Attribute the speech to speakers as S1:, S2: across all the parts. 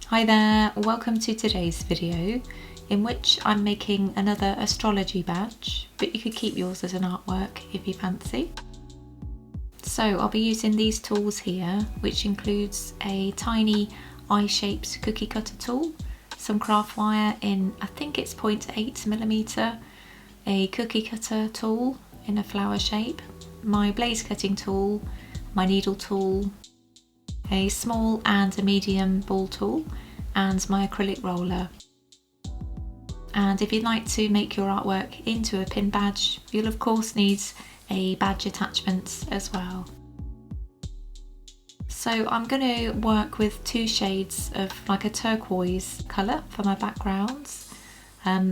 S1: Hi there, welcome to today's video in which I'm making another astrology badge, but you could keep yours as an artwork if you fancy. So I'll be using these tools here, which includes a tiny eye-shaped cookie cutter tool, some craft wire in, I think it's 0.8mm, a cookie cutter tool in a flower shape, my blaze cutting tool, my needle tool, a small and a medium ball tool, and my acrylic roller. And if you'd like to make your artwork into a pin badge, you'll of course need a badge attachment as well. So I'm going to work with two shades of like a turquoise colour for my backgrounds,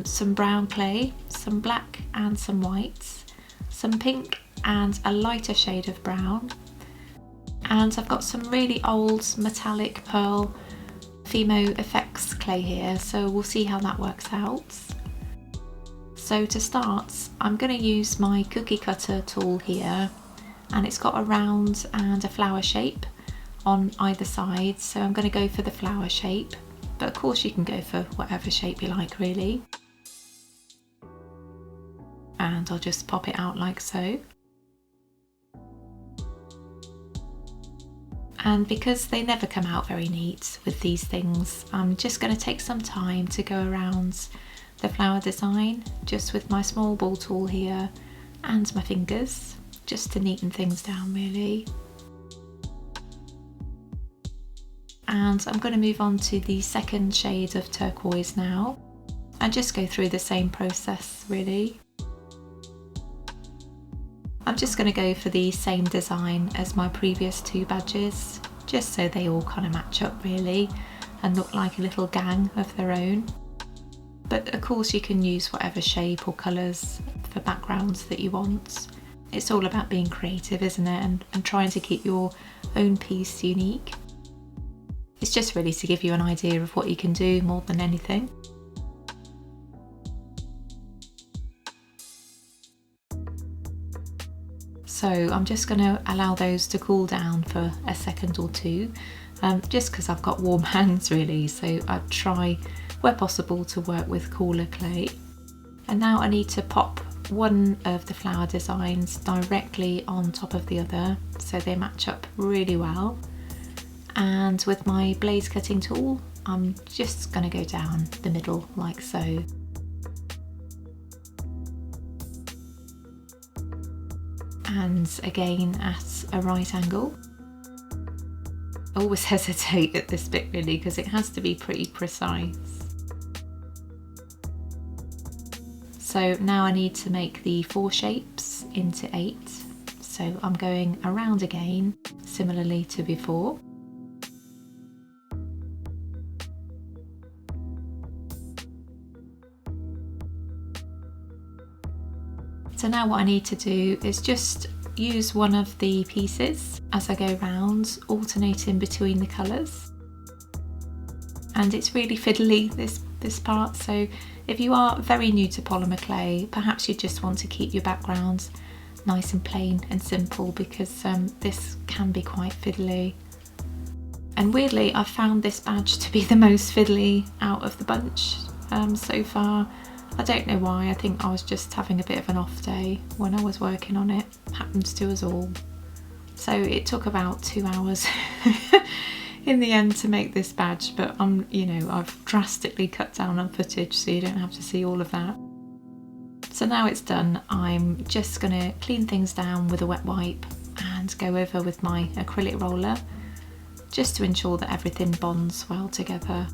S1: some brown clay, some black and some white, some pink and a lighter shade of brown. And I've got some really old metallic pearl Fimo effects clay here, so we'll see how that works out. So to start, I'm going to use my cookie cutter tool here, and it's got a round and a flower shape on either side, so I'm going to go for the flower shape, but of course you can go for whatever shape you like really. And I'll just pop it out like so. And because they never come out very neat with these things, I'm just going to take some time to go around the flower design just with my small ball tool here and my fingers, just to neaten things down really. And I'm going to move on to the second shade of turquoise now and just go through the same process really. I'm just going to go for the same design as my previous two badges, just so they all kind of match up really and look like a little gang of their own. But of course you can use whatever shape or colours for backgrounds that you want. It's all about being creative, isn't it, and trying to keep your own piece unique. It's just really to give you an idea of what you can do more than anything. So I'm just going to allow those to cool down for a second or two, just because I've got warm hands really, so I try where possible to work with cooler clay. And now I need to pop one of the flower designs directly on top of the other so they match up really well. And with my blaze cutting tool, I'm just going to go down the middle like so. And again at a right angle. I always hesitate at this bit really because it has to be pretty precise. So now I need to make the 4 shapes into 8. So I'm going around again, similarly to before. So now what I need to do is just use one of the pieces as I go round, alternating between the colours. And it's really fiddly, this part, so if you are very new to polymer clay, perhaps you just want to keep your background nice and plain and simple, because this can be quite fiddly. And weirdly, I've found this badge to be the most fiddly out of the bunch so far. I don't know why, I think I was just having a bit of an off day when I was working on it. Happens to us all. So it took about 2 hours in the end to make this badge, but I've drastically cut down on footage so you don't have to see all of that. So now it's done, I'm just going to clean things down with a wet wipe and go over with my acrylic roller just to ensure that everything bonds well together.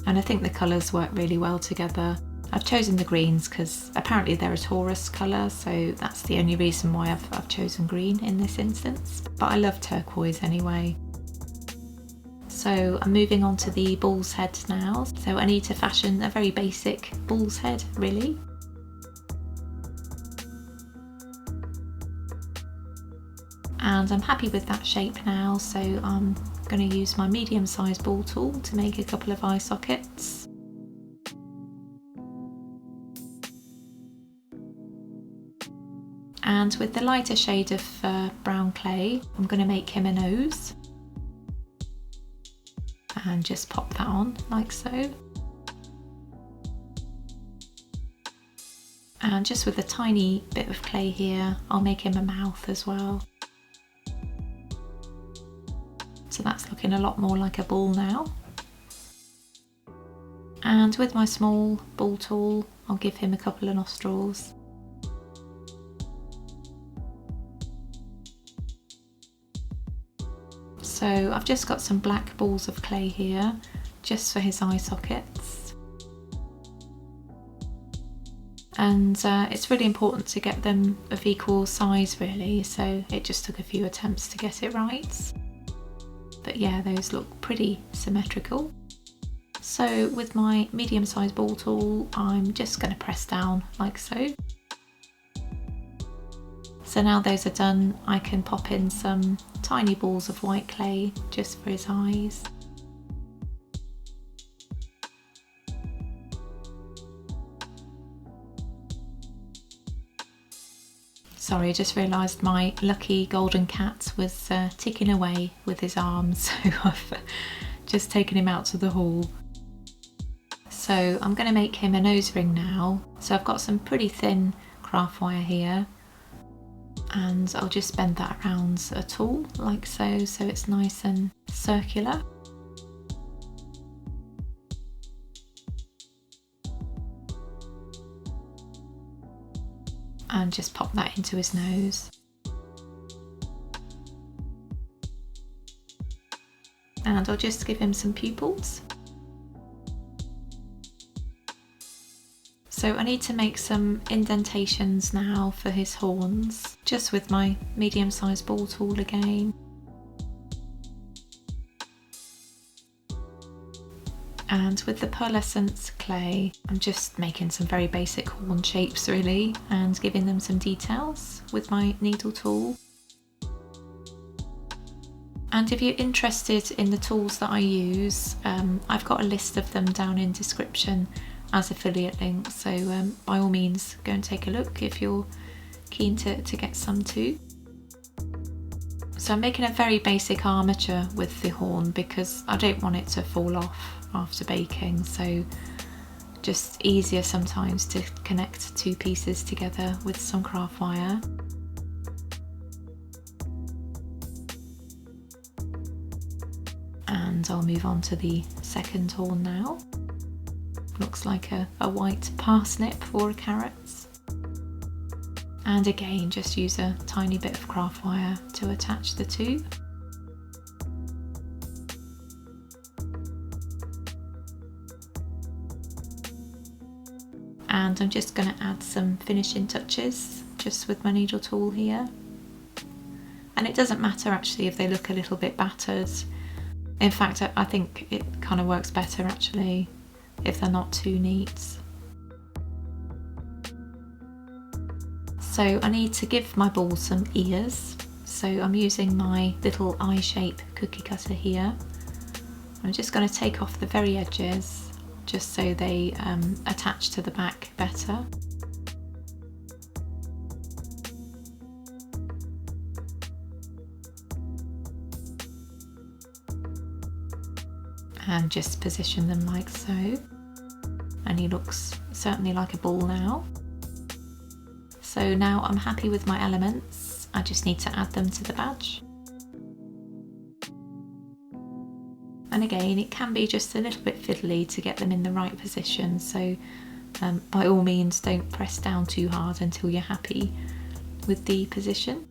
S1: And I think the colours work really well together. I've chosen the greens because apparently they're a Taurus colour, so that's the only reason why I've chosen green in this instance. But I love turquoise anyway. So I'm moving on to the bull's head now. So I need to fashion a very basic bull's head really. And I'm happy with that shape now, so I'm going to use my medium-sized ball tool to make a couple of eye sockets. And with the lighter shade of brown clay, I'm going to make him a nose. And just pop that on like so. And just with a tiny bit of clay here, I'll make him a mouth as well. So that's looking a lot more like a ball now. And with my small ball tool, I'll give him a couple of nostrils. So I've just got some black balls of clay here, just for his eye sockets. And it's really important to get them of equal size really, so it just took a few attempts to get it right. But yeah, those look pretty symmetrical. So with my medium-sized ball tool, I'm just going to press down like so. So now those are done, I can pop in some tiny balls of white clay just for his eyes. Sorry, I just realised my lucky golden cat was ticking away with his arms, so I've just taken him out to the hall. So I'm going to make him a nose ring now. So I've got some pretty thin craft wire here, and I'll just bend that around a tool like so, so it's nice and circular. And just pop that into his nose. And I'll just give him some pupils. So I need to make some indentations now for his horns, just with my medium-sized ball tool again. And with the pearlescent clay, I'm just making some very basic horn shapes really, and giving them some details with my needle tool. And if you're interested in the tools that I use, I've got a list of them down in description as affiliate links, so by all means go and take a look if you're keen to get some too. So I'm making a very basic armature with the horn because I don't want it to fall off after baking, so just easier sometimes to connect two pieces together with some craft wire. And I'll move on to the second horn now. Looks like a white parsnip or a carrot. And again, just use a tiny bit of craft wire to attach the two. And I'm just going to add some finishing touches just with my needle tool here. And it doesn't matter actually if they look a little bit battered. In fact, I think it kind of works better actually if they're not too neat. So I need to give my ball some ears. So I'm using my little eye shape cookie cutter here. I'm just going to take off the very edges just so they attach to the back better. And just position them like so. And he looks certainly like a ball now. So now I'm happy with my elements. I just need to add them to the badge. And again, it can be just a little bit fiddly to get them in the right position, so by all means don't press down too hard until you're happy with the position.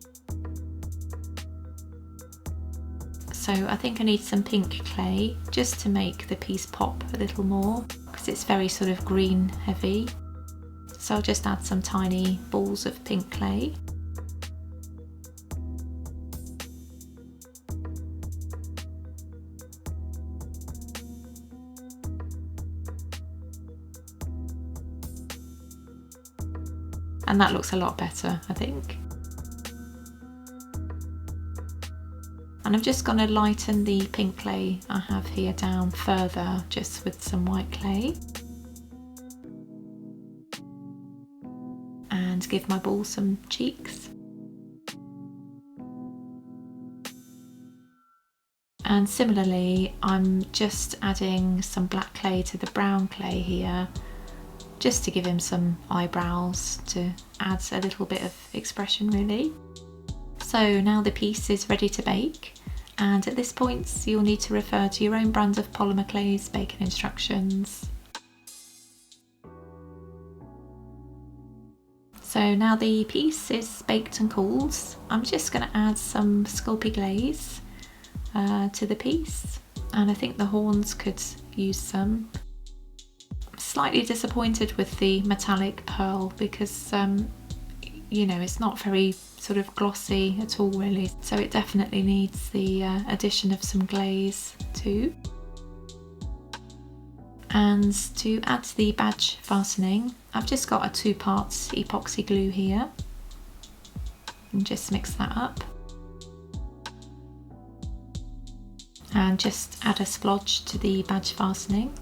S1: So I think I need some pink clay just to make the piece pop a little more, because it's very sort of green heavy. So I'll just add some tiny balls of pink clay. And that looks a lot better, I think. And I'm just going to lighten the pink clay I have here down further, just with some white clay. And give my ball some cheeks. And similarly, I'm just adding some black clay to the brown clay here, just to give him some eyebrows, to add a little bit of expression really. So now the piece is ready to bake, and at this point you'll need to refer to your own brand of polymer clay's baking instructions. So now the piece is baked and cooled, I'm just going to add some Sculpey glaze to the piece, and I think the horns could use some. I'm slightly disappointed with the metallic pearl because you know, it's not very sort of glossy at all really, so it definitely needs the addition of some glaze too. And to add the badge fastening, I've just got a 2-part epoxy glue here, and just mix that up. And just add a splodge to the badge fastening.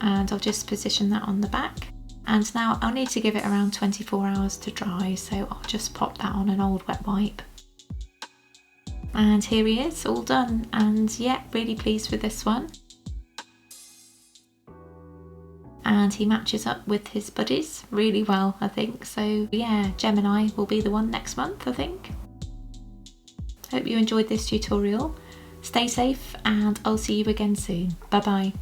S1: And I'll just position that on the back. And now I'll need to give it around 24 hours to dry, so I'll just pop that on an old wet wipe. And here he is, all done, and yeah, really pleased with this one. And he matches up with his buddies really well, I think, so yeah, Gemini will be the one next month, I think. Hope you enjoyed this tutorial. Stay safe, and I'll see you again soon. Bye bye.